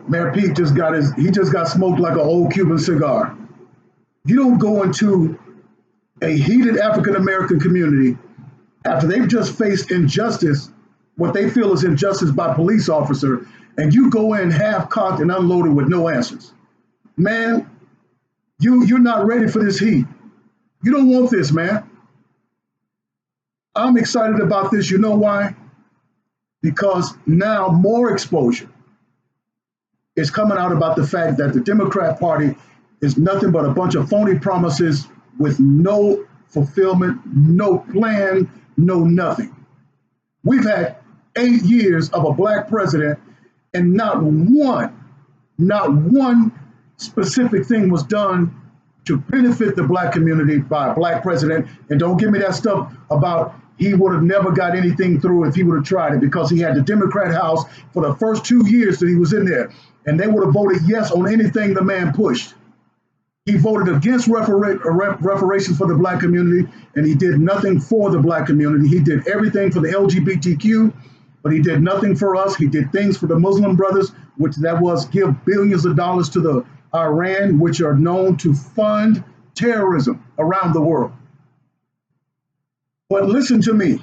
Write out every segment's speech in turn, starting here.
Mayor Pete just got smoked like an old Cuban cigar. You don't go into a heated African American community after they've just faced injustice, what they feel is injustice by police officer, and you go in half cocked and unloaded with no answers. Man, you're not ready for this heat. You don't want this, man. I'm excited about this. You know why? Because now more exposure is coming out about the fact that the Democrat Party is nothing but a bunch of phony promises with no fulfillment, no plan, no nothing. We've had 8 years of a black president, and not one specific thing was done to benefit the black community by a black president. And don't give me that stuff about he would have never got anything through if he would have tried it, because he had the Democrat House for the first 2 years that he was in there, and they would have voted yes on anything the man pushed. He voted against reparations for the black community, and he did nothing for the black community. He did everything for the LGBTQ, but he did nothing for us. He did things for the Muslim brothers, which that was give billions of dollars to the Iran, which are known to fund terrorism around the world. But listen to me.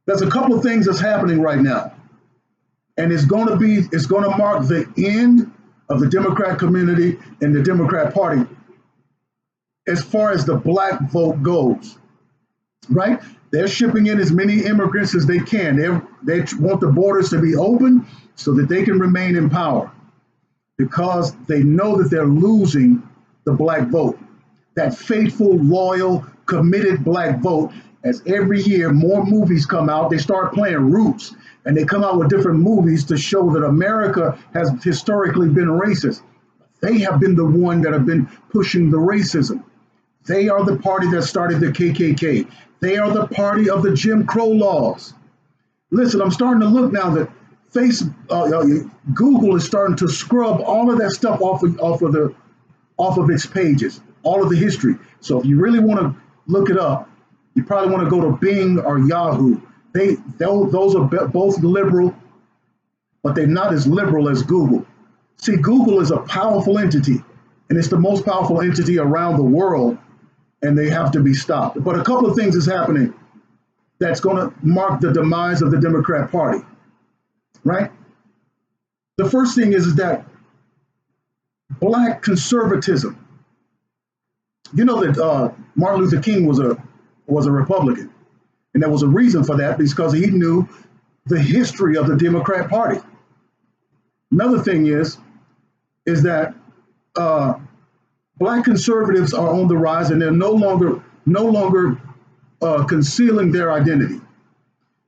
There's a couple of things that's happening right now, and it's going to mark the end of the Democrat community and the Democrat Party as far as the black vote goes, right? They're shipping in as many immigrants as they can. They want the borders to be open so that they can remain in power, because they know that they're losing the black vote, that faithful, loyal, committed black vote. As every year more movies come out, they start playing Roots, and they come out with different movies to show that America has historically been racist. They have been the one that have been pushing the racism. They are the party that started the KKK. They are the party of the Jim Crow laws. Listen, I'm starting to look now that Google is starting to scrub all of that stuff off of its pages, all of the history. So if you really want to look it up, you probably want to go to Bing or Yahoo. Those are both liberal, but they're not as liberal as Google. See, Google is a powerful entity, and it's the most powerful entity around the world, and they have to be stopped. But a couple of things is happening that's going to mark the demise of the Democrat Party, right? The first thing is that black conservatism. You know that Martin Luther King was a Republican, and there was a reason for that, because he knew the history of the Democrat Party. Another thing is that black conservatives are on the rise, and they're no longer concealing their identity.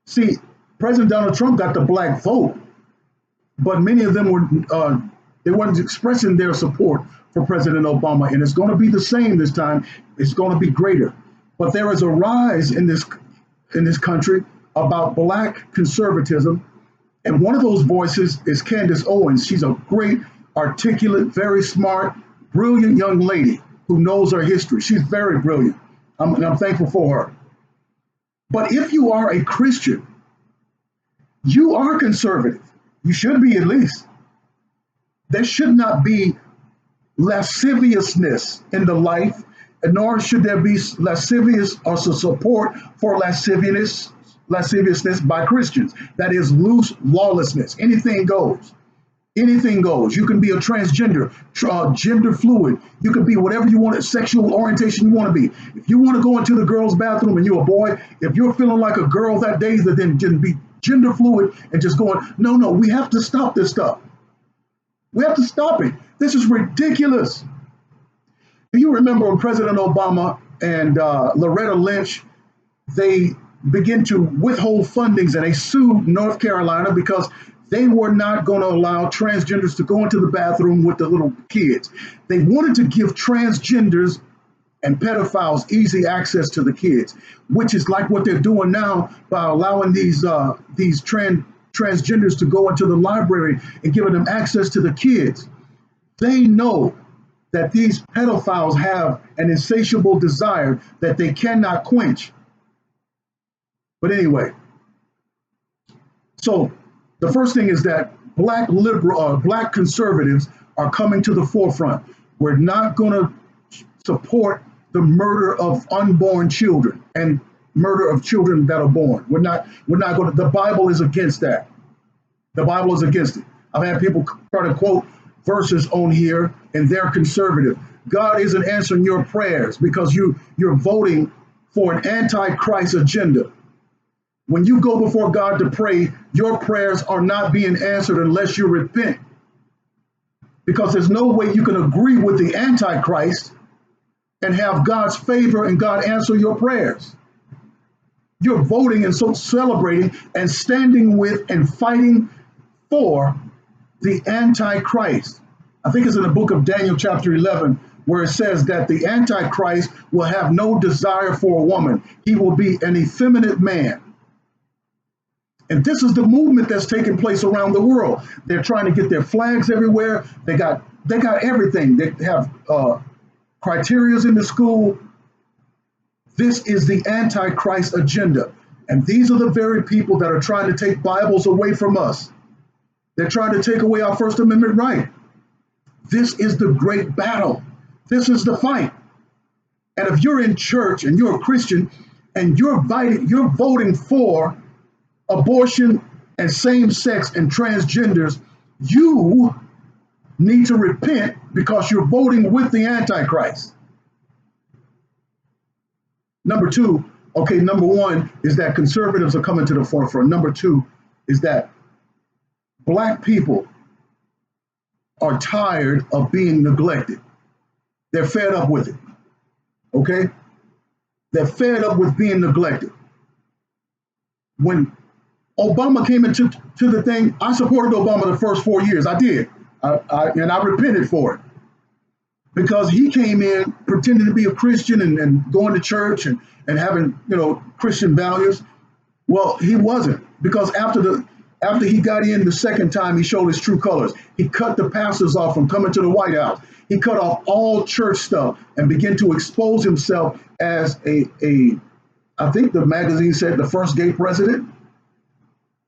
See, President Donald Trump got the black vote, but many of them they weren't expressing their support for President Obama, and it's going to be the same this time. It's going to be greater. But there is a rise in this country about black conservatism, and one of those voices is Candace Owens. She's a great, articulate, very smart, brilliant young lady who knows her history. She's very brilliant, and I'm thankful for her. But if you are a Christian, you are conservative. You should be, at least. There should not be lasciviousness in the life, nor should there be lascivious or support for lasciviousness by Christians. That is loose lawlessness. Anything goes. Anything goes. You can be a transgender, gender fluid. You can be whatever you want, sexual orientation you want to be. If you want to go into the girls' bathroom and you're a boy, if you're feeling like a girl that day, then just be gender fluid and just going, no, we have to stop this stuff. We have to stop it. This is ridiculous. Do you remember when President Obama and Loretta Lynch, they began to withhold fundings, and they sued North Carolina because they were not going to allow transgenders to go into the bathroom with the little kids. They wanted to give transgenders and pedophiles easy access to the kids, which is like what they're doing now by allowing these transgenders to go into the library and giving them access to the kids. They know that these pedophiles have an insatiable desire that they cannot quench. But anyway, so the first thing is that black conservatives are coming to the forefront. We're not going to support the murder of unborn children and murder of children that are born. We're not going to. The Bible is against that. The Bible is against it. I've had people try to quote verses on here, and they're conservative. God isn't answering your prayers because you're voting for an antichrist agenda. When you go before God to pray, your prayers are not being answered unless you repent. Because there's no way you can agree with the antichrist and have God's favor and God answer your prayers. You're voting and so celebrating and standing with and fighting for the Antichrist. I think it's in the book of Daniel chapter 11 where it says that the Antichrist will have no desire for a woman. He will be an effeminate man. And this is the movement that's taking place around the world. They're trying to get their flags everywhere. They got everything. They have criterias in the school. This is the Antichrist agenda. And these are the very people that are trying to take Bibles away from us. They're trying to take away our First Amendment right. This is the great battle. This is the fight. And if you're in church and you're a Christian and you're voting for abortion and same-sex and transgenders, you need to repent because you're voting with the Antichrist. Number one is that conservatives are coming to the forefront. Number two is that Black people are tired of being neglected. They're fed up with it. Okay? They're fed up with being neglected. When Obama came into the thing, I supported Obama the first 4 years. I did. And I repented for it. Because he came in pretending to be a Christian and going to church and having, Christian values. Well, he wasn't. Because after he got in the second time, he showed his true colors. He cut the pastors off from coming to the White House. He cut off all church stuff and began to expose himself as I think the magazine said the first gay president.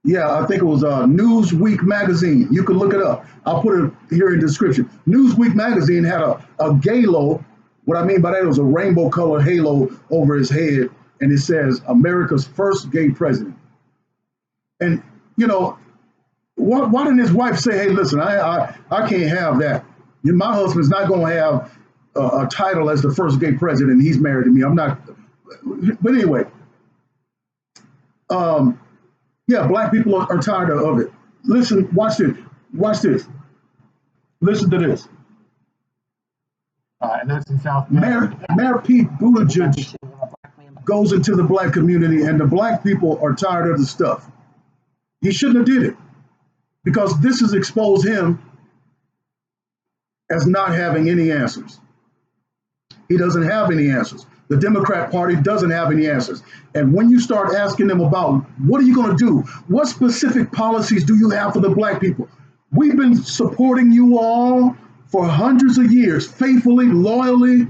Yeah, I think it was Newsweek magazine. You can look it up. I'll put it here in the description. Newsweek magazine had a halo. What I mean by that was a rainbow colored halo over his head. And it says America's first gay president. And, why didn't his wife say, hey, listen, I can't have that. My husband's not going to have a title as the first gay president. He's married to me. I'm not. But anyway, yeah, Black people are tired of it. Listen, watch this. Watch this. Listen to this. And that's in South Mayor Pete Buttigieg goes into the Black community, and the Black people are tired of the stuff. He shouldn't have did it because this has exposed him as not having any answers. He doesn't have any answers. The Democrat Party doesn't have any answers. And when you start asking them about what are you going to do? What specific policies do you have for the Black people? We've been supporting you all for hundreds of years, faithfully, loyally,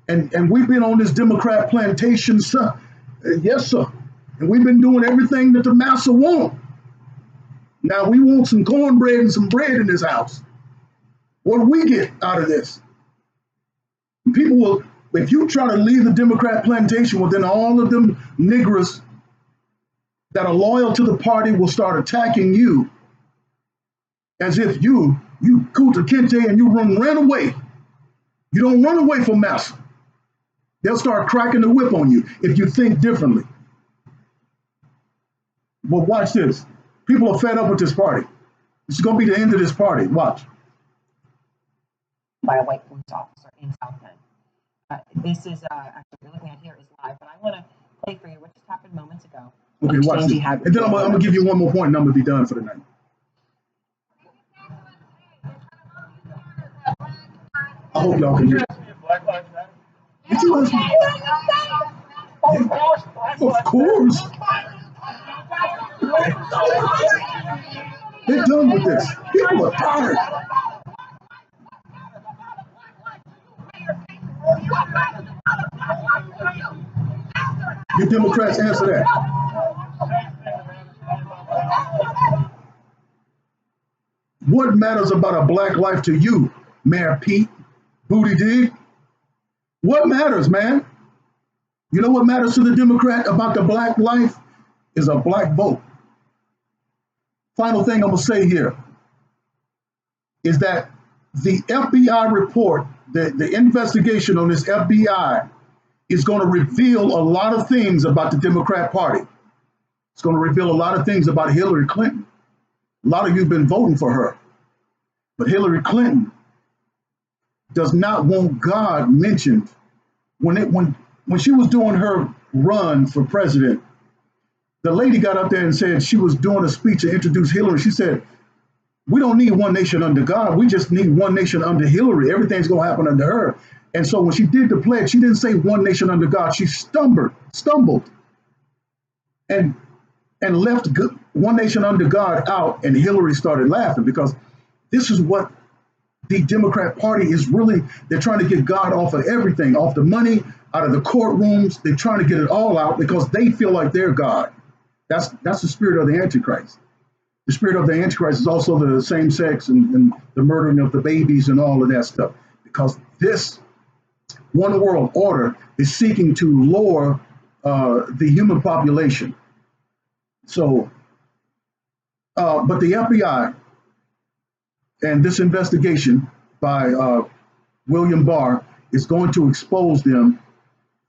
and we've been on this Democrat plantation, sir. Yes, sir. And we've been doing everything that the massa wants. Now we want some cornbread and some bread in this house. What do we get out of this? People will, if you try to leave the Democrat plantation, well, then all of them niggers that are loyal to the party will start attacking you as if you Kunta Kinte and you ran away. You don't run away from massa. They'll start cracking the whip on you if you think differently. But watch this. People are fed up with this party. It's going to be the end of this party. Watch. By a white police officer in South Bend. This is actually what you're looking at here is live, but I want to play for you what just happened moments ago. Okay, watch this. And then I'm going to give you one more point and I'm going to be done for the night. I hope y'all can hear it. Of course. They're done with this. People are tired. You Democrats answer that. What matters about a black life to you, Mayor Pete Buttigieg? What matters, man? You know what matters to the Democrat about the black life is a black vote. Final thing I'm gonna say here is that the FBI report, the investigation on this FBI is going to reveal a lot of things about the Democrat Party. It's going to reveal a lot of things about Hillary Clinton. A lot of you have been voting for her. But Hillary Clinton does not want God mentioned. When she was doing her run for president, the lady got up there and said she was doing a speech to introduce Hillary. She said, we don't need one nation under God. We just need one nation under Hillary. Everything's going to happen under her. And so when she did the pledge, she didn't say one nation under God. She stumbled and left one nation under God out, and Hillary started laughing because this is what the Democrat Party is really, they're trying to get God off of everything, off the money, out of the courtrooms. They're trying to get it all out because they feel like they're God. That's the spirit of the Antichrist. The spirit of the Antichrist is also the same sex and the murdering of the babies and all of that stuff. Because this one world order is seeking to lower the human population. So, but the FBI and this investigation by William Barr is going to expose them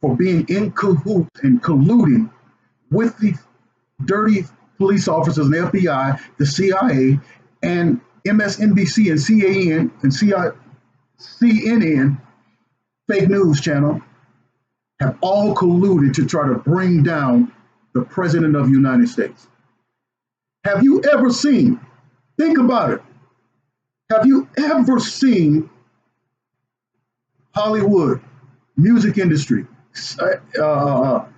for being in cahoots and colluding with the dirty police officers and the FBI, the CIA, and MSNBC and CNN, fake news channel, have all colluded to try to bring down the President of the United States. Have you ever seen, think about it, have you ever seen Hollywood, music industry, SNL,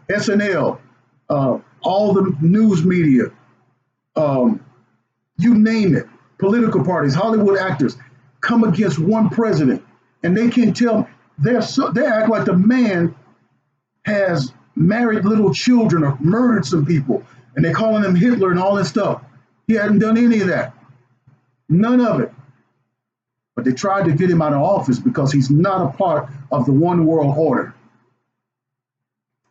all the news media, you name it, political parties, Hollywood actors come against one president, and they can tell they act like the man has married little children or murdered some people, and they're calling him Hitler and all this stuff. He hadn't done any of that, none of it. But they tried to get him out of office because he's not a part of the one world order.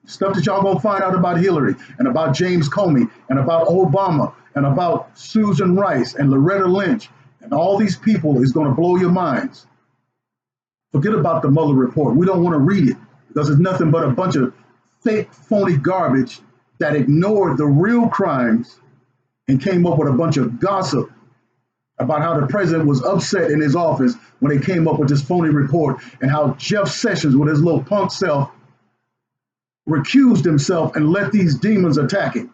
Stuff that y'all gonna find out about Hillary and about James Comey and about Obama and about Susan Rice and Loretta Lynch and all these people is gonna blow your minds. Forget about the Mueller report. We don't want to read it because it's nothing but a bunch of fake, phony garbage that ignored the real crimes and came up with a bunch of gossip about how the president was upset in his office when they came up with this phony report, and how Jeff Sessions with his little punk self recused himself and let these demons attack him.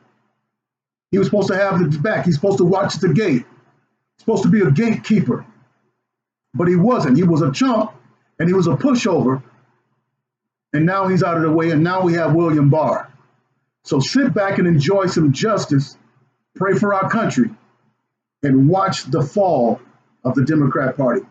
He was supposed to have his back. He's supposed to watch the gate. He's supposed to be a gatekeeper. But he wasn't. He was a chump and he was a pushover. And now he's out of the way, and now we have William Barr. So sit back and enjoy some justice, pray for our country, and watch the fall of the Democrat Party.